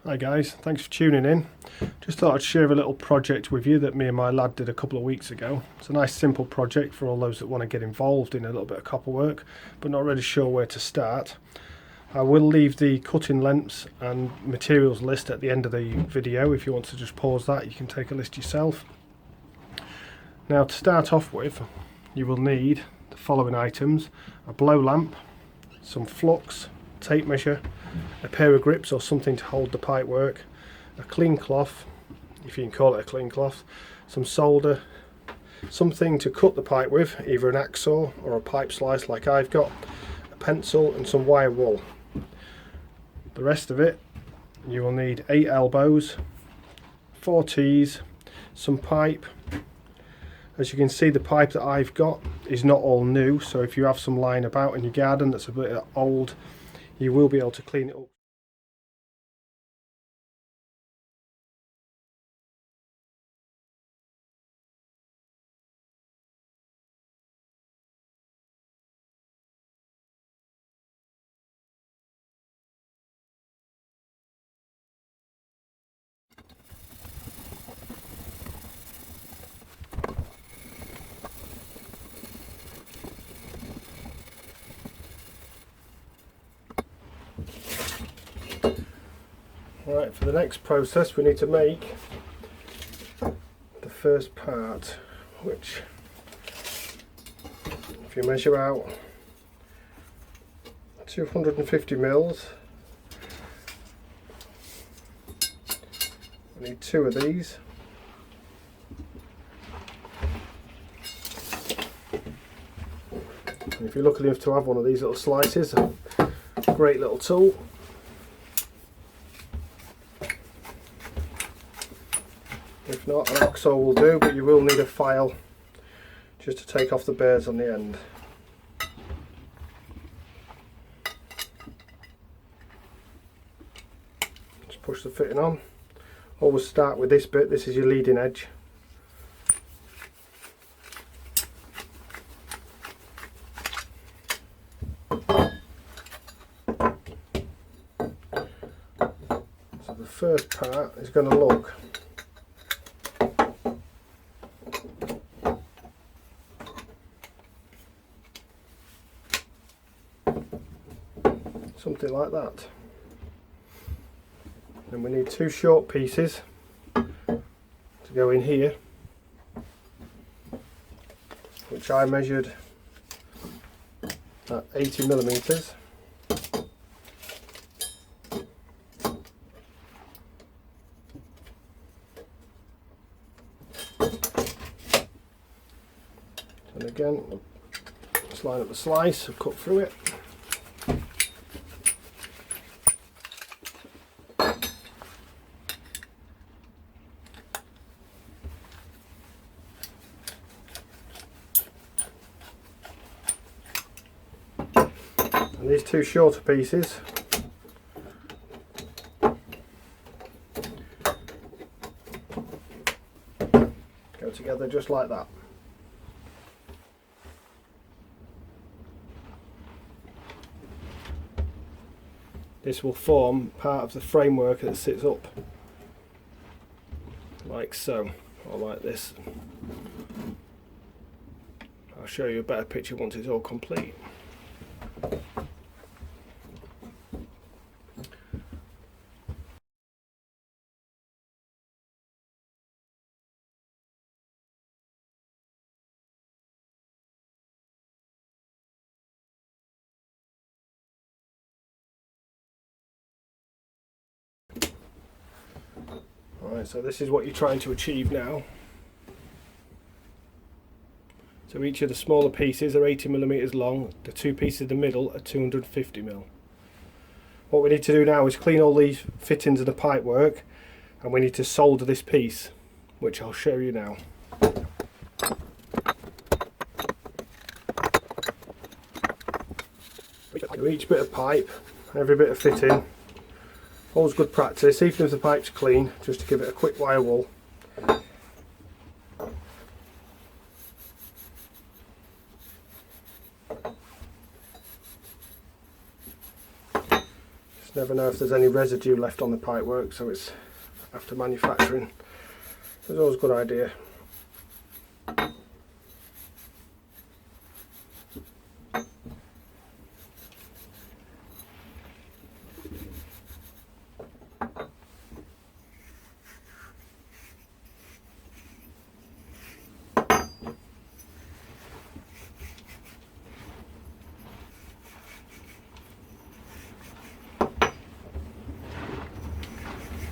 Hi guys, thanks for tuning in. Just thought I'd share a little project with you that me and my lad did a couple of weeks ago. It's a nice simple project for all those that want to get involved in a little bit of copper work but not really sure where to start. I will leave the cutting lengths and materials list at the end of the video. If you want to just pause that, you can take a list yourself. Now, to start off with, you will need the following items: a blow lamp, some flux, tape measure, a pair of grips or something to hold the pipe work, a clean cloth, if you can call it a clean cloth, some solder, something to cut the pipe with, either an hacksaw or a pipe slice like I've got, a pencil and some wire wool. The rest of it, you will need 8 elbows, 4 tees, some pipe. As you can see, the pipe that I've got is not all new, so if you have some lying about in your garden that's a bit old, you will be able to clean it up. Right, for the next process we need to make the first part, which, if you measure out 250 mils, we need 2 of these. And if you're lucky enough to have one of these little slices, a great little tool. If not, an hacksaw will do, but you will need a file just to take off the burrs on the end. Just push the fitting on. Always start with this bit, this is your leading edge. So the first part is going to look something like that. And we need 2 short pieces to go in here, which I measured at 80 millimeters. And again, just line up the slice and cut through it. And these 2 shorter pieces go together just like that. This will form part of the framework that sits up like so, or like this. I'll show you a better picture once it's all complete. Alright, so this is what you're trying to achieve now. So each of the smaller pieces are 80 millimeters long, the 2 pieces in the middle are 250 mil. What we need to do now is clean all these fittings of the pipe work, and we need to solder this piece, which I'll show you now. So each bit of pipe, every bit of fitting, always good practice, even if the pipe's clean, just to give it a quick wire wool. Never know if there's any residue left on the pipework, so it's after manufacturing. It's always a good idea.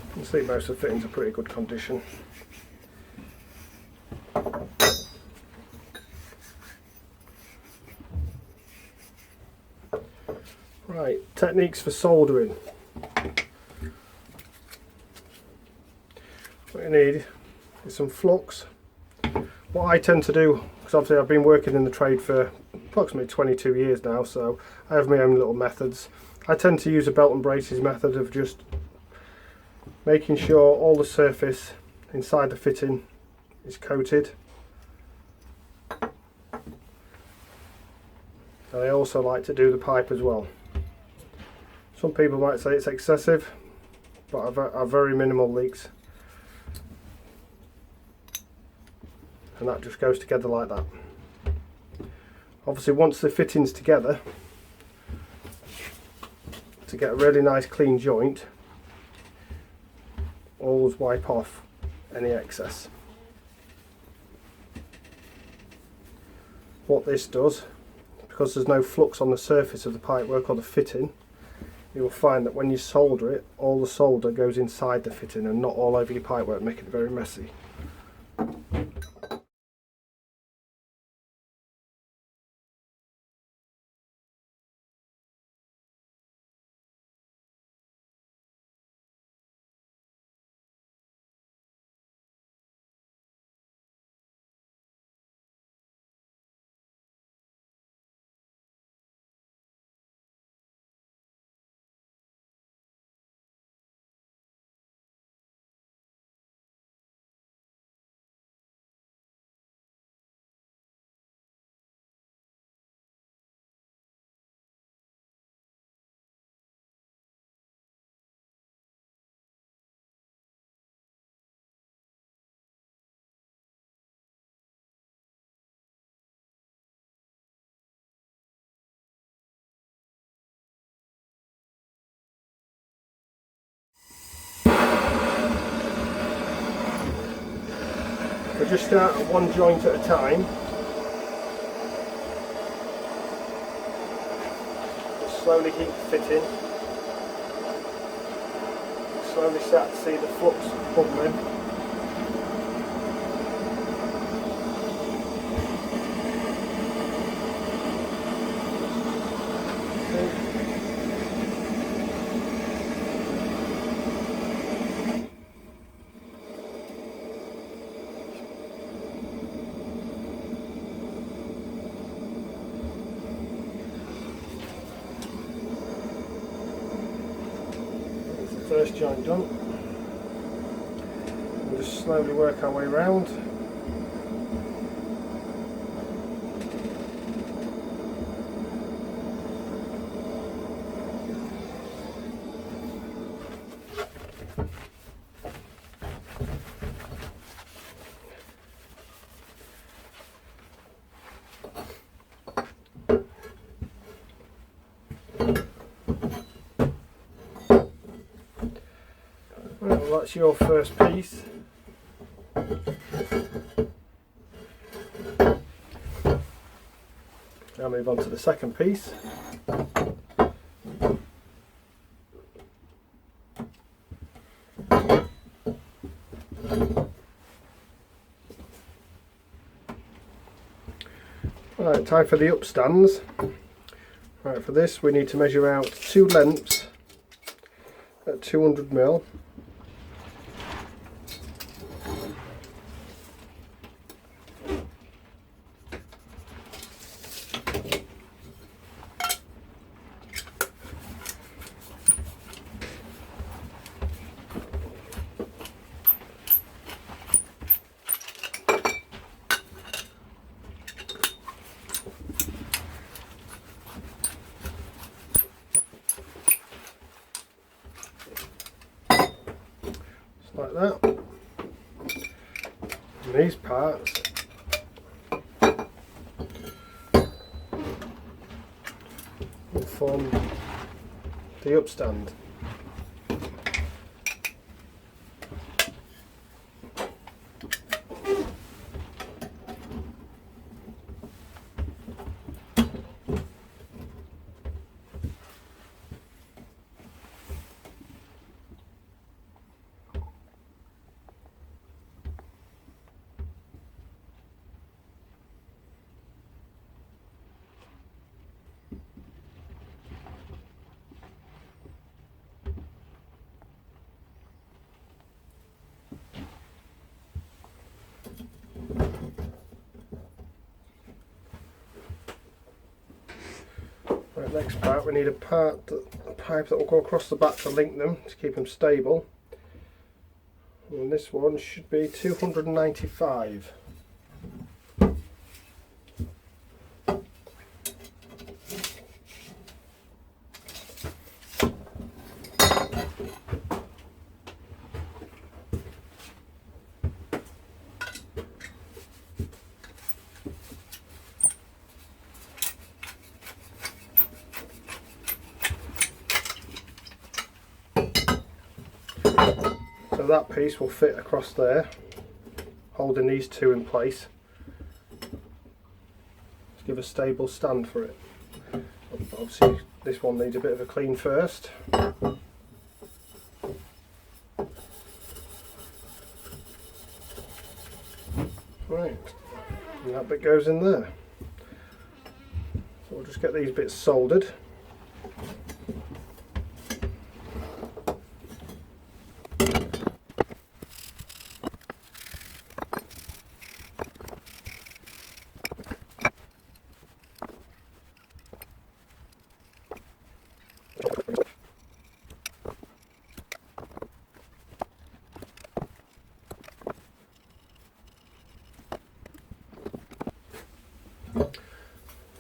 You can see most of the fittings are pretty good condition. Right, techniques for soldering. What you need is some flux. What I tend to do, because obviously I've been working in the trade for approximately 22 years now, so I have my own little methods. I tend to use a belt and braces method of just making sure all the surface inside the fitting is coated. And I also like to do the pipe as well. Some people might say it's excessive, but I've very minimal leaks. And that just goes together like that. Obviously once the fitting's together, to get a really nice clean joint, always wipe off any excess. What this does, because there's no flux on the surface of the pipework or the fitting, you will find that when you solder it, all the solder goes inside the fitting and not all over your pipework, making it very messy. So just start at one joint at a time. Just slowly heat the fitting. Slowly start to see the flux bubbling. First joint done. We'll just slowly work our way around. Well, that's your first piece. Now move on to the second piece. Right, time for the upstands. Right, for this we need to measure out 2 lengths at 200mm. And these parts will form the upstand. Right, next part we need a pipe that will go across the back to link them to keep them stable. And this one should be 295. So that piece will fit across there, holding these two in place. Let's give a stable stand for it. Obviously this one needs a bit of a clean first. Right, and that bit goes in there. So we'll just get these bits soldered.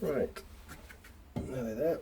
Right, nearly there.